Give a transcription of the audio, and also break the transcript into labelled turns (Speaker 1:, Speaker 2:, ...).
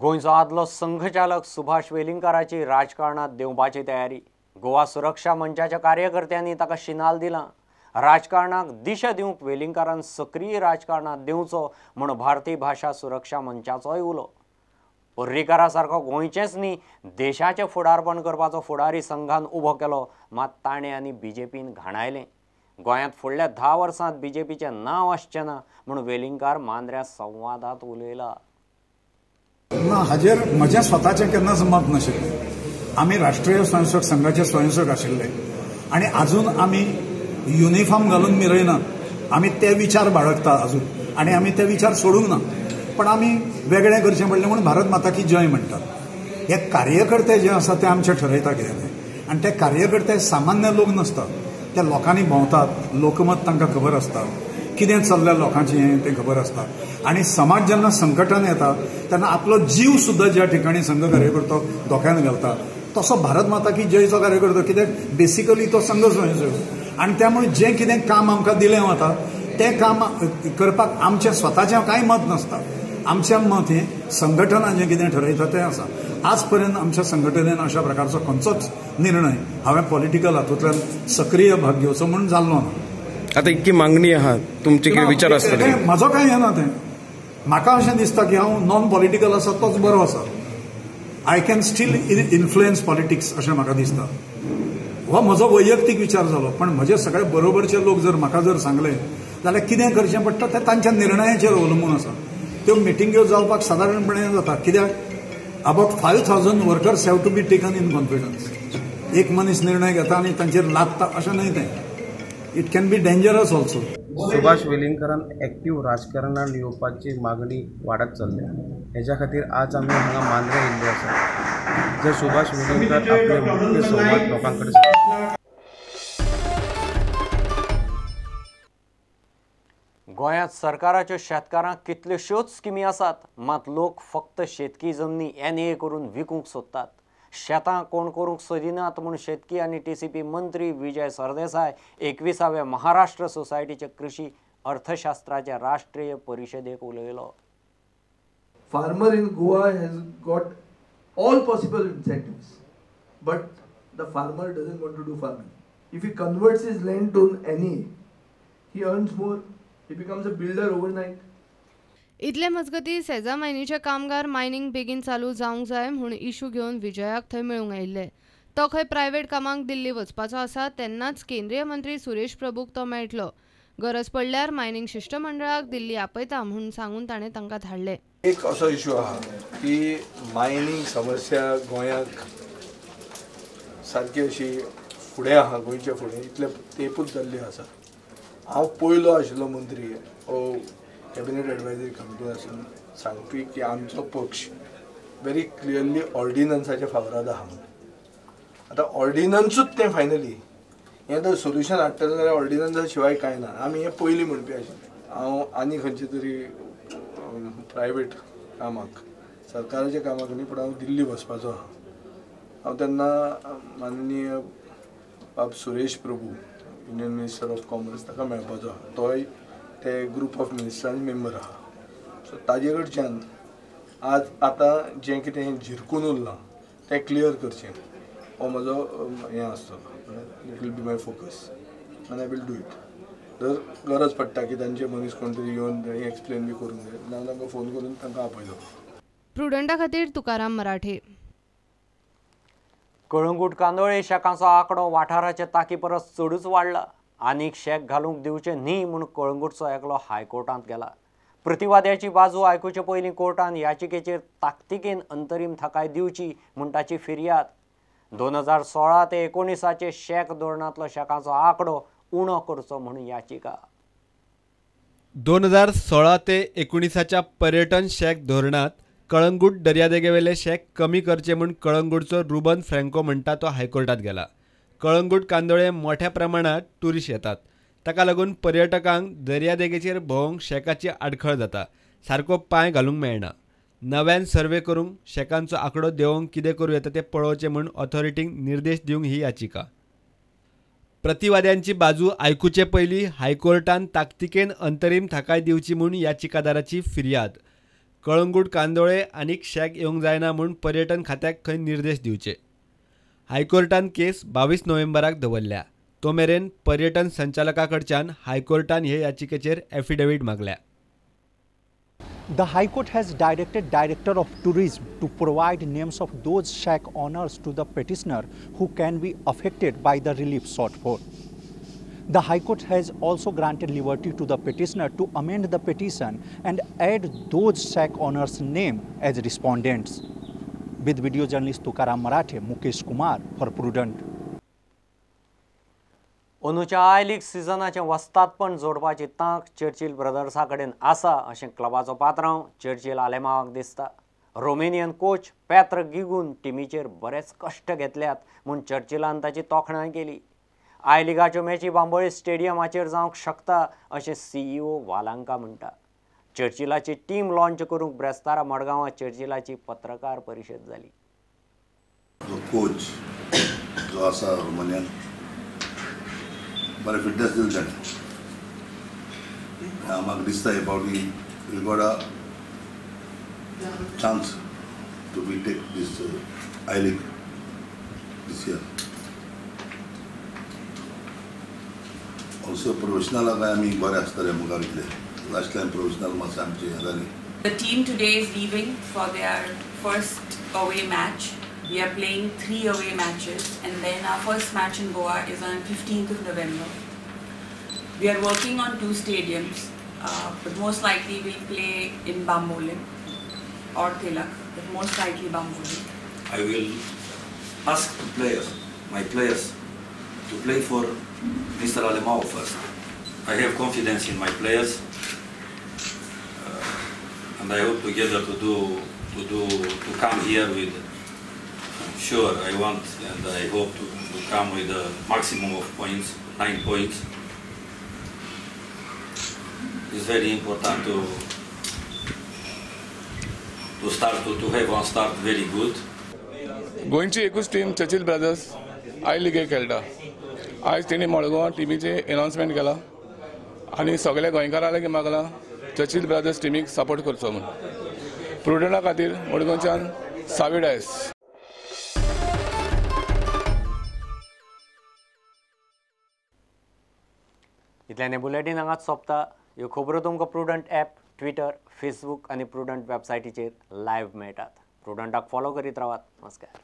Speaker 1: गोंयचो आदलो संघचालक सुभाष वेलिंगकाराची राजकारणात देवपाची तयारी। गोवा सुरक्षा मंचाच्या कार्यकर्त्यांनी ताका शिनाल दिला। राजकारणाक दिशा दिवंक वेलिंगकारान सक्रिय राजकारणात देवचो म्हूण भारतीय भाषा सुरक्षा मंचाचोय उलो। पर्रीकारा सारको गोंयचेच न्ही देशाचें फुडारपण करपाचो फुडारी संघान उबो केलो, मात ताणें आनी बीजेपीन घाणायलें। गोंयांत फुडल्या 10 वर्सांत बीजेपीचें नांव आसचें ना म्हूण वेलिंगकार मांद्र्या संवादांत उलयला।
Speaker 2: हाजेर म्हजें स्वताचें केन्नाच मत नाशिल्लें। आमी राष्ट्रीय स्वयंसेवक संघाचे स्वयंसेवक आशिल्ले आनी आजून आमी युनिफॉर्म घालून मिरयनात। आमी ते विचार बाळगता अजून आनी आमी ते विचार सोडूंक ना। पण आमी वेगळें करचें पडलें म्हणून भारत माता की जय म्हणटात। हे कार्यकर्ते जे आसा ते आमचे ठरयता कितें तें, आनी ते कार्यकर्ते सामान्य लोक नासतात। त्या लोकांनी भोंवतात, लोकमत तांकां खबर आसता, कितें चल्लें लोकांचें तें खबर आसता। आनी समाज जेन्ना संकटान येता तेन्ना आपलो जीव सुद्दां ज्या ठिकाणी संघ कार्यकर्तो धोक्यान घालता तसो भारत माता की जयचो कार्यकर्तो, कित्याक बेसिकली तो संघ स्वयंसेवक। आनी त्यामुळे जें कितें काम आमकां दिलें वता तें काम करपाक आमचें स्वताचें कांय मत नासता। आमचें मत हें संघटना जें कितें ठरयता तें आसा। आज पर्यंत आमच्या संघटनेन अशा प्रकारचो खंयचोच निर्णय हांवें पॉलिटिकल हातूंतल्यान सक्रिय भाग घेवचो म्हणून जाल्लो ना।
Speaker 3: आता इतकी मागणी आहा, तुमचे कितें विचार आसतले?
Speaker 2: म्हजो कांय येना तें। म्हाका अशें दिसता की हांव नॉन पॉलिटिकल आसा तोच बरो आसा। I can still influence politics अशें म्हाका दिसता। हो म्हजो वैयक्तीक विचार जालो, पण म्हजे सगळे बरोबरचे लोक जर म्हाका जर सांगले जाल्यार कितें करचें पडटा तें तांच्या निर्णयाचेर अवलंबून आसा। त्यो मिटिंग्यो जावपाक सादारणपणे जाता, कित्याक about 5000 workers have to be taken in confidence. एक मनीस निर्णय घेता आनी तांचेर लागता अशें न्हय तें। It can be dangerous also.
Speaker 3: Subhash वेलिंगकारान एक्टिव्ह राजकारणात येवपाची मागणी वाडत चल्ल्या। हेच्या खातीर आज आमी हांगा मांद्रे येयल्ले आसा, जर सुभाष वेलिंगकार आपले मुख्य संवाद लोकां कडेन।
Speaker 1: गोंयांत सरकाराच्यो शेतकारांक कितल्योश्योच स्किमी आसात, मात लोक फक्त शेतकी जमनी NA करून विकूंक सोदतात। शेतां कोण करूंक सोदिनात म्हूण शेतकी आनी TCP मंत्री विजय सरदेसाय 21व्या महाराष्ट्र सोसायटीचे कृषी अर्थशास्त्राच्या राष्ट्रीय परिशदेक उलयलो।
Speaker 4: Farmer in Goa has got all possible incentives, but the farmer doesn't want to do farming. If he converts his land to NA, he earns more. He becomes a builder overnight.
Speaker 5: इतले मजगती सेजा मायनीचे कामगार mining बेगीन चालू जावंक जाय म्हूण issue घेवन विजयाक थंय मेळूंक आयिल्ले। तो खंय प्रायव्हेट कामाक दिल्ली वचपाचो आसा तेन्नाच केंद्रीय मंत्री सुरेश प्रभूक तो मेळटलो। गरज पडल्यार मायनिंग शिष्टमंडळाक दिल्ली आपयता म्हूण सांगून ताणें तांकां धाडले।
Speaker 6: एक असो इशू आहा की मायनिंग समस्या गोंयाक सारकी अशी फुडें आहा, गोंयच्या फुडें इतले तेंपूच जाल्ली आसा। हांव पयलो आशिल्लो मंत्री कॅबिनेट एडवायजरी कमिटी आसून सांगपी की आमचो पक्ष व्हेरी क्लियरली ऑर्डिनन्साच्या फावराद आहा म्हणून। आतां ऑर्डिनन्सूच तें फायनली हें जर सोल्युशन हाडटलें जाल्यार ऑर्डिनन्सा शिवाय कांय ना। आमी हें पयलीं म्हणपी आशिल्लें। हांव आनी खंयचे तरी प्रायवेट कामाक, सरकाराच्या कामाक न्ही, पूण हांव दिल्ली वचपाचो आहा। हांव तेन्ना माननीय बाब Suresh Prabhu, Indian minister of commerce, ताका मेळपाचो आहा। तोय ते ग्रुप ऑफ मिनिस्टरांनी मेंबर आहा। सो ताजे कडच्यान आज आतां जें कितें झिरकून उरलां तें क्लियर करचें हो म्हजो हें आसतलो। It will be my focus आनी आय वील डू इट। जर गरज पडटा की तांचे मनीस कोण तरी येवन एक्सप्लेन बी करूंक जाय, हांव तांकां फोन करून तांकां आपयलो।
Speaker 5: प्रुडंटा खातीर तुकाराम मराठे।
Speaker 1: कळंगूट कांदोळे शेकांचो आंकडो वाठाराचे तांकी परस चडूच वाडला। आनीक शेक घालूंक दिवचे न्ही म्हूण कळंगूटचो एकलो हायकोर्टांत गेला। प्रतिवाद्याची बाजू आयकुचे पयलीं कोर्टान याचिकेचेर ताकतिकेन अंतरीम थाकाय दिवची म्हूण ताची फिर्याद। 2016 ते 19चे शेक धोरणांतलो शेकांचो आंकडो उणो करचो म्हूण याचिका।
Speaker 7: 2016 ते 19च्या पर्यटन शेक धोरणांत कळंगूट दर्यादेगेवेले शेक कमी करचे म्हूण कळंगूटचो रुबन फ्रँको म्हणटा तो हायकोर्टात गेला। कळंगूट कांदोळे मोठ्या प्रमाणात टुरिस्ट येतात, ताका लागून पर्यटकांक दर्यादेगेचेर भोंवंक शेकाची आडखळ जाता, सारको पांय घालूंक मेळना। नव्यान सर्वे करून शेकांचो आंकडो देंवोवंक कितें करूं येता तें पळोवचें म्हूण ऑथॉरिटींक निर्देश दिवंक ही याचिका। प्रतिवाद्यांची बाजू आयकुचे पयलीं हायकोर्टान ताकतिकेन अंतरीम थाकाय दिवची म्हूण याचिकादाराची फिर्याद। कळंगूट कांदोळे आनीक शेक येवंक जायना म्हूण पर्यटन खात्याक खंय निर्देश दिवचे. हायकोर्टान केस 22 नोव्हेंबराक दवरल्या. तो मेरेन पर्यटन संचालका कडच्यान हायकोर्टान हे याचिकेचेर एफिडेवीट मागल्या.
Speaker 8: The High Court has directed Director of Tourism to provide names of those shack owners to the petitioner who can be affected by the relief sought for. The High Court has also granted liberty to the petitioner to amend the petition and add those shack owners' name as respondents. With video journalist Tukaram Marathe, Mukesh Kumar for Prudent.
Speaker 1: अंदूच्या I league सिजनाचें वस्तादपण जोडपाची तांक Churchill ब्रदर्सा कडेन आसा अशें क्लबाचो पात्रांव Churchill आलेमावाक दिसता. रोमेनियन कोच पेत्र गिगून टिमीचेर बरेच कश्ट घेतल्यात म्हूण चर्चिलान ताची तोखणाय केली. आय लिगाच्यो मॅची बांबोळे स्टेडियमाचेर जावंक शकता अशें CEO वालांका म्हणटा. चर्चिलाची टीम लॉन्च करूंक ब्रेस्तारा मडगांवां चर्चिलाची पत्रकार परिशद जाली.
Speaker 9: कोच जो आसा रोमानियन बरें फिटनेस दिलें ताणें. म्हाका दिसता हे फावटी we got a chance to be take this I league this year. Also प्रोफेशनलाक आमी बरे आसतले मुखार इतले. लास्ट टायम प्रोफेशनल मातशें आमचे हें जाली.
Speaker 10: The team today is leaving for their first away match. We are playing 3 away matches and then our first match in Goa is on 15th of November. We are working on 2 stadiums, but most likely we'll play in Bambole or Tilak, but most likely Bambole.
Speaker 11: I will ask the players, my players, to play for Mr. Alemão first. I have confidence in my players, and I hope together to come here with. Sure, I want and I hope to come with a maximum of points, 9 points. It's very important to start to have one start very good.
Speaker 12: गोंयची एकूच team Churchill brothers I लिगे खेळटा. आयज तेणी Madgaon टिमीचे announcement केला आनी सगळ्या गोंयकारांक लेगीत मागला चर्चिल ब्रदर्स टिमीक सपोर्ट करचो म्हणून. प्रुडंटा खातीर मडगांवच्यान साविडायस.
Speaker 1: इतल्यान बुलेटीन हांगाच सोंपता. ह्यो खबरो तुमकां प्रुडंट ॲप, ट्विटर, फेसबूक आनी प्रुडंट वेबसायटीचेर लायव्ह मेळटात. प्रुडंटाक फॉलो करीत रावात. नमस्कार.